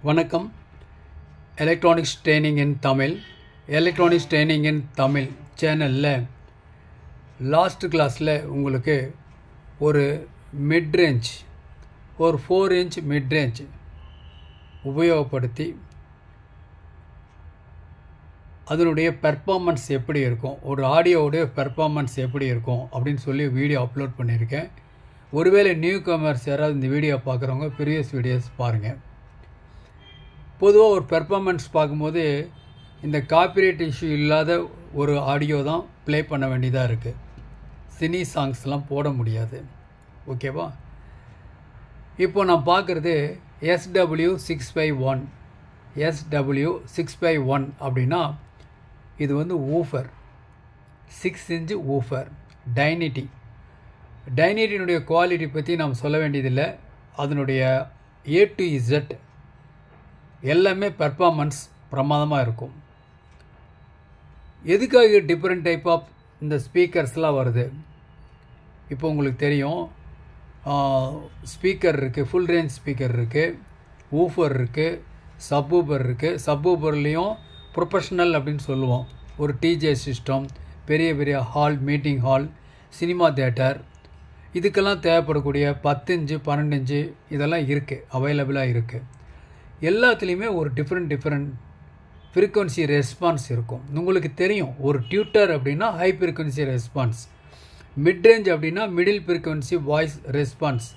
வணக்கம். Electronics training இன் தமிழ் சேனலில் last கிளாஸில் உங்களுக்கு ஒரு மிட்ரேஞ்ச் ஒரு 4 inch மிட்ரேஞ்ச் உபயோகப்படுத்தி அதனுடைய பெர்ஃபார்மன்ஸ் எப்படி இருக்கும், ஒரு ஆடியோவுடைய பெர்ஃபார்மன்ஸ் எப்படி இருக்கும் அப்படின்னு சொல்லி வீடியோ அப்லோட் பண்ணியிருக்கேன். ஒருவேளை நியூ கமர்ஸ் யாராவது இந்த வீடியோ பார்க்குறவங்க ப்ரீவியஸ் வீடியோஸ் பாருங்கள். பொதுவாக ஒரு பெர்ஃபார்மன்ஸ் பார்க்கும்போது இந்த காப்பிரைட் இஷ்யூ இல்லாத ஒரு ஆடியோ தான் ப்ளே பண்ண வேண்டியதாக இருக்குது. சினி சாங்ஸ்லாம் போட முடியாது. ஓகேவா? இப்போ நான் பார்க்குறது SW651 அப்படின்னா இது வந்து ஊஃபர், 6 inch ஊஃபர். டைனிட்டியினுடைய குவாலிட்டி பற்றி நாம் சொல்ல வேண்டியதில்லை. அதனுடைய A to Z எல்லாமே பெர்ஃபார்மன்ஸ் பிரமாதமாக இருக்கும். எதுக்காக டிஃப்ரெண்ட் டைப் ஆஃப் இந்த ஸ்பீக்கர்ஸ்லாம் வருது? இப்போ உங்களுக்கு தெரியும், ஸ்பீக்கர் இருக்குது, ஃபுல் ரேஞ்ச் ஸ்பீக்கர் இருக்குது, ஊஃபர் இருக்குது, சப்வூஃபர் இருக்குது. சப்வூஃபர்லேயும் ப்ரொஃபஷ்னல் அப்படின்னு சொல்லுவோம். ஒரு டிஜே சிஸ்டம், பெரிய பெரிய hall, meeting hall, cinema theatre, இதுக்கெல்லாம் தேவைப்படக்கூடிய 10 inch 12 inch இதெல்லாம் இருக்குது, அவைலபிளாக இருக்குது. எல்லாத்துலேயுமே ஒரு டிஃப்ரெண்ட் ஃப்ரீக்வன்சி ரெஸ்பான்ஸ் இருக்கும். உங்களுக்கு தெரியும், ஒரு டியூட்டர் அப்படின்னா ஹை ஃப்ரீக்வன்சி ரெஸ்பான்ஸ், மிட்ரேஞ்ச் அப்படின்னா middle frequency voice response,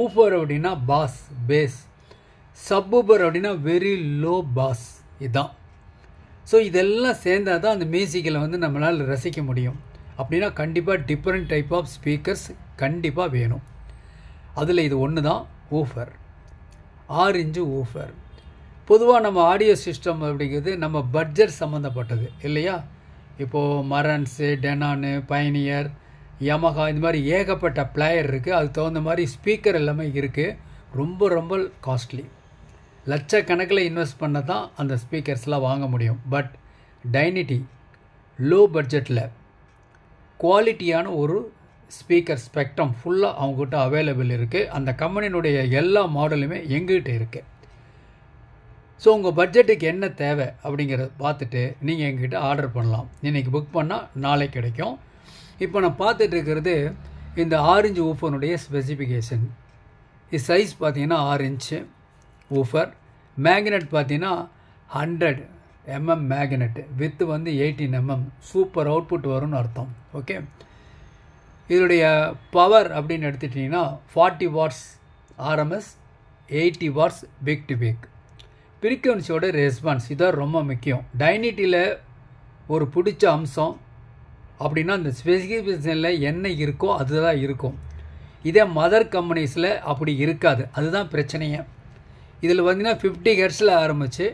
woofer அப்படின்னா பாஸ் பேஸ், சப்வூஃபர் அப்படின்னா வெரி லோ பாஸ். இதுதான். ஸோ இதெல்லாம் சேர்ந்தால் தான் அந்த மியூசிக்கில் வந்து நம்மளால் ரசிக்க முடியும். அப்படின்னா கண்டிப்பாக டிஃப்ரெண்ட் டைப் ஆஃப் ஸ்பீக்கர்ஸ் கண்டிப்பாக வேணும். அதில் இது ஒன்று தான் ஊஃபர், 6 inch ஊஃபர். பொதுவாக நம்ம ஆடியோ சிஸ்டம் அப்படிங்கிறது நம்ம பட்ஜெட் சம்மந்தப்பட்டது இல்லையா? இப்போது மரன்ஸு, டெனானு, பைனியர், யமஹா, இந்த மாதிரி ஏகப்பட்ட பிளேயர் இருக்குது. அதுக்கு தகுந்த மாதிரி ஸ்பீக்கர் எல்லாமே இருக்குது. ரொம்ப காஸ்ட்லி, லட்சக்கணக்கில் இன்வெஸ்ட் பண்ண தான் அந்த ஸ்பீக்கர்ஸ்லாம் வாங்க முடியும். பட் டைனிட்டி லோ பட்ஜெட்டில் குவாலிட்டியான ஒரு ஸ்பீக்கர் ஸ்பெக்ட்ரம் ஃபுல்லாக அவங்ககிட்ட அவைலபிள் இருக்குது. அந்த கம்பெனியினுடைய எல்லா மாடலுமே எங்ககிட்ட இருக்குது. ஸோ உங்கள் பட்ஜெட்டுக்கு என்ன தேவை அப்படிங்கிறத பார்த்துட்டு நீங்கள் எங்ககிட்ட ஆர்டர் பண்ணலாம். இன்றைக்கி புக் பண்ணால் நாளைக்கு கிடைக்கும். இப்போ நான் பார்த்துட்டு இருக்கிறது இந்த 6 inch ஊஃபனுடைய ஸ்பெசிஃபிகேஷன். இது சைஸ் பார்த்தீங்கன்னா 6 inch ஊஃபர். மேக்னெட் பார்த்தீங்கன்னா 100 mm மேக்னெட், வித்து வந்து 18 mm. சூப்பர் அவுட்புட் வரும்னு அர்த்தம். ஓகே, இதனுடைய பவர் அப்படின்னு எடுத்துட்டிங்கன்னா 40 watts RMS, 80 watts peak to peak. ஃப்ரீக்வன்சியோட ரெஸ்பான்ஸ் இதான் ரொம்ப முக்கியம். டைனிட்டியில் ஒரு பிடிச்ச அம்சம் அப்படின்னா அந்த ஸ்பெசிஃபிகேஷனில் என்ன இருக்கோ அதுதான் இருக்கும். இதே மதர் கம்பெனிஸில் அப்படி இருக்காது. அதுதான் பிரச்சனையே. இதில் பார்த்தீங்கன்னா 50 Hz ஆரம்பித்து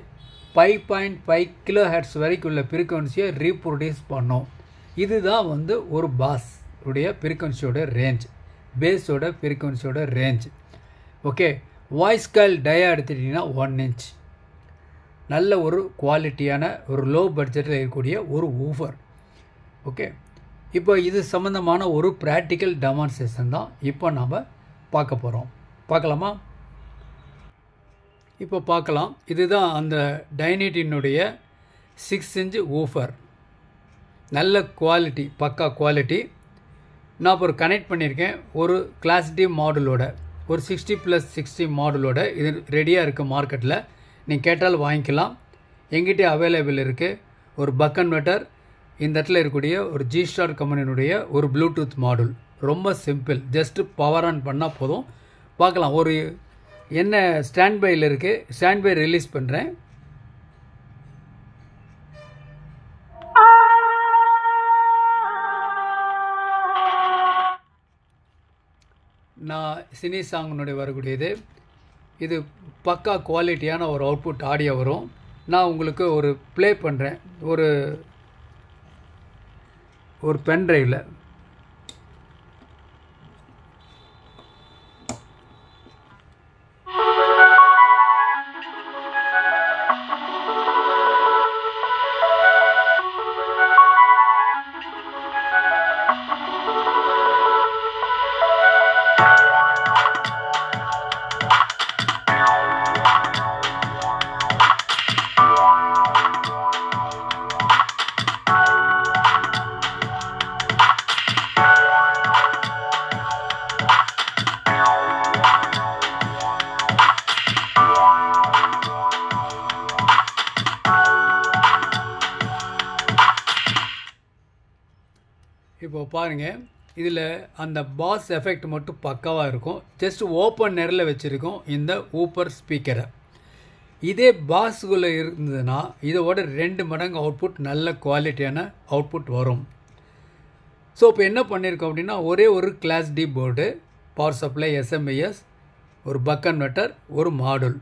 5.5 kHz வரைக்கும் உள்ள ஃப்ரீக்வன்சியை ரீப்ரொடியூஸ் பண்ணோம். இதுதான் வந்து ஒரு பாஸ் உடைய ஃப்ரீக்வன்சியோட ரேஞ்ச், பேஸோட ஃப்ரீக்வன்சியோட range. Okay, voice coil dia எடுத்துட்டிங்கன்னா 1 inch. நல்ல ஒரு குவாலிட்டியான ஒரு லோ பட்ஜெட்டில் இருக்கக்கூடிய ஒரு ஊஃபர். ஓகே, இப்போ இது சம்மந்தமான ஒரு ப்ராக்டிக்கல் டெமான்ஸ்ட்ரேஷன் தான் இப்போ நாம் பார்க்க போகிறோம். பார்க்கலாமா? இப்போ பார்க்கலாம். இதுதான் அந்த டைனிட்டினுடைய 6 inch ஊஃபர். நல்ல குவாலிட்டி, பக்கா குவாலிட்டி. நான் இப்போ ஒரு கனெக்ட் பண்ணியிருக்கேன் ஒரு கிளாஸ் டி மாடலோட, ஒரு 60+60 மாடலோட. இது ரெடியாக இருக்குது மார்க்கெட்டில். நீங்கள் கேட்டால் வாங்கிக்கலாம். எங்கிட்டே அவைலபிள் இருக்குது. ஒரு பக் கன்வெர்ட்டர், இந்த இடத்துல இருக்கக்கூடிய ஒரு G-Star கம்பெனியினுடைய ஒரு ப்ளூடூத் மாடல். ரொம்ப சிம்பிள், ஜஸ்ட்டு பவர் ஆன் பண்ணால் போதும். பார்க்கலாம். ஒரு என்ன ஸ்டாண்ட் பையில் இருக்குது, ஸ்டாண்ட் பை ரிலீஸ் பண்ணுறேன். நான் சினி சாங்கினுடைய வரக்கூடியது. இது பக்கா குவாலிட்டியான ஒரு அவுட்புட் ஆடியோ வரும். நான் உங்களுக்கு ஒரு ப்ளே பண்ணுறேன் ஒரு பென் ட்ரைவில். இப்போ பாருங்கள், இதில் அந்த பாஸ் எஃபெக்ட் மட்டும் பக்காவாக இருக்கும். ஜஸ்ட் ஓப்பன் நேரில் வச்சுருக்கோம் இந்த ஊப்பர் ஸ்பீக்கரை. இதே பாஸுக்குள்ளே இருந்ததுன்னா இதோட 2 மடங்கு அவுட்புட், நல்ல குவாலிட்டியான அவுட்புட் வரும். ஸோ இப்போ என்ன பண்ணியிருக்கோம் அப்படின்னா, ஒரே ஒரு class D board, power supply, SMIS, ஒரு பக் கன்வெர்ட்டர், ஒரு மாடுல்,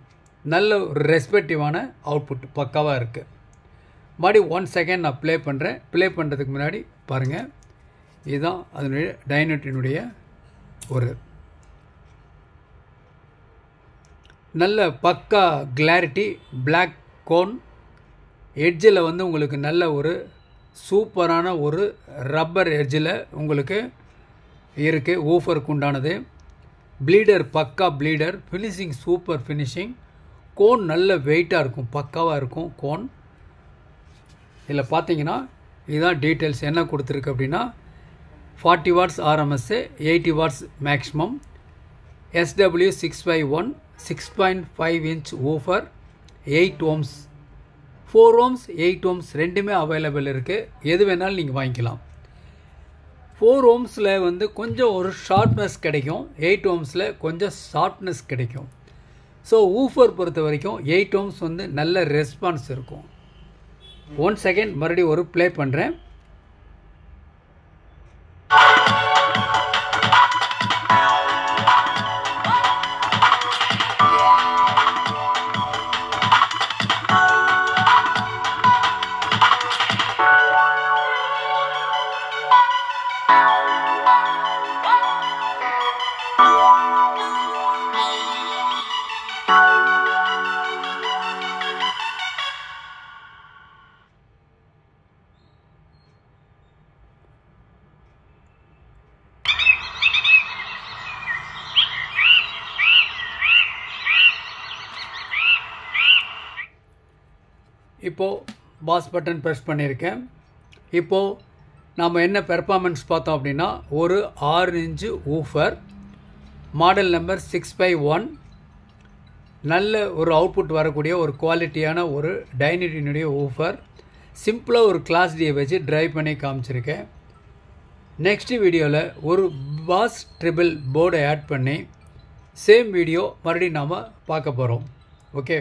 நல்ல ஒரு ரெஸ்பெக்டிவான அவுட்புட் பக்காவாக இருக்குது. மறுபடி 1 செகண்ட் நான் ப்ளே பண்ணுறேன். ப்ளே பண்ணுறதுக்கு முன்னாடி பாருங்கள், இதுதான் அதனுடைய டைனட்டினுடைய ஒரு நல்ல பக்கா கிளாரிட்டி, பிளாக் கோன், எட்ஜில் வந்து உங்களுக்கு நல்ல ஒரு சூப்பரான ஒரு ரப்பர் எட்ஜில் உங்களுக்கு இருக்குது. ஊஃபருக்கு உண்டானது ப்ளீடர், பக்கா bleeder, finishing super finishing, cone நல்ல வெயிட்டாக இருக்கும், பக்காவாக இருக்கும் கோன். இதில் பார்த்தீங்கன்னா இதுதான் டீட்டெயில்ஸ் என்ன கொடுத்துருக்கு அப்படின்னா, 40 watts RMS, 80 watts maximum, SW651 6.5 inch woofer, 8 ohms, 4 ohms, 8 ohms ரெண்டுமே அவைலபிள் இருக்குது. எது வேணாலும் நீங்கள் வாங்கிக்கலாம். 4 ohmஸில் வந்து கொஞ்சம் ஒரு ஷார்ப்னஸ் கிடைக்கும், 8 ohmஸில் கொஞ்சம் ஷார்ப்னஸ் கிடைக்கும். ஸோ ஊஃபர் பொறுத்த வரைக்கும் 8 ohms வந்து நல்ல ரெஸ்பான்ஸ் இருக்கும். 1 செகண்ட் மறுபடியும் ஒரு ப்ளே பண்ணுறேன். இப்போது பாஸ் பட்டன் ப்ரெஸ் பண்ணியிருக்கேன். இப்போது நாம் என்ன பெர்ஃபார்மன்ஸ் பார்த்தோம் அப்படின்னா, ஒரு 6 inch woofer, model number 6x1, நல்ல ஒரு அவுட்புட் வரக்கூடிய ஒரு குவாலிட்டியான ஒரு டைனட்டினுடைய ஊஃபர். சிம்பிளாக ஒரு கிளாஸ் டியை வச்சு ட்ரைவ் பண்ணி காமிச்சிருக்கேன். நெக்ஸ்ட் வீடியோவில் ஒரு பாஸ் ட்ரிபிள் போர்டை ஆட் பண்ணி சேம் வீடியோ மறுபடியும் நாம் பார்க்க போகிறோம். ஓகே,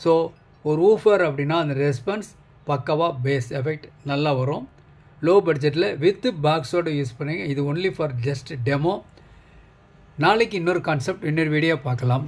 ஸோ ஒரு ஊஃபர் அப்படின்னா அந்த ரெஸ்பான்ஸ் பக்காவாக பேஸ் எஃபெக்ட் நல்லா வரும். லோ பட்ஜெட்டில் வித் பாக்ஸோடு யூஸ் பண்ணுங்க. இது ஒன்லி ஃபார் ஜஸ்ட் டெமோ. நாளைக்கு இன்னொரு கான்செப்ட், இன்னொரு வீடியோ பார்க்கலாம்.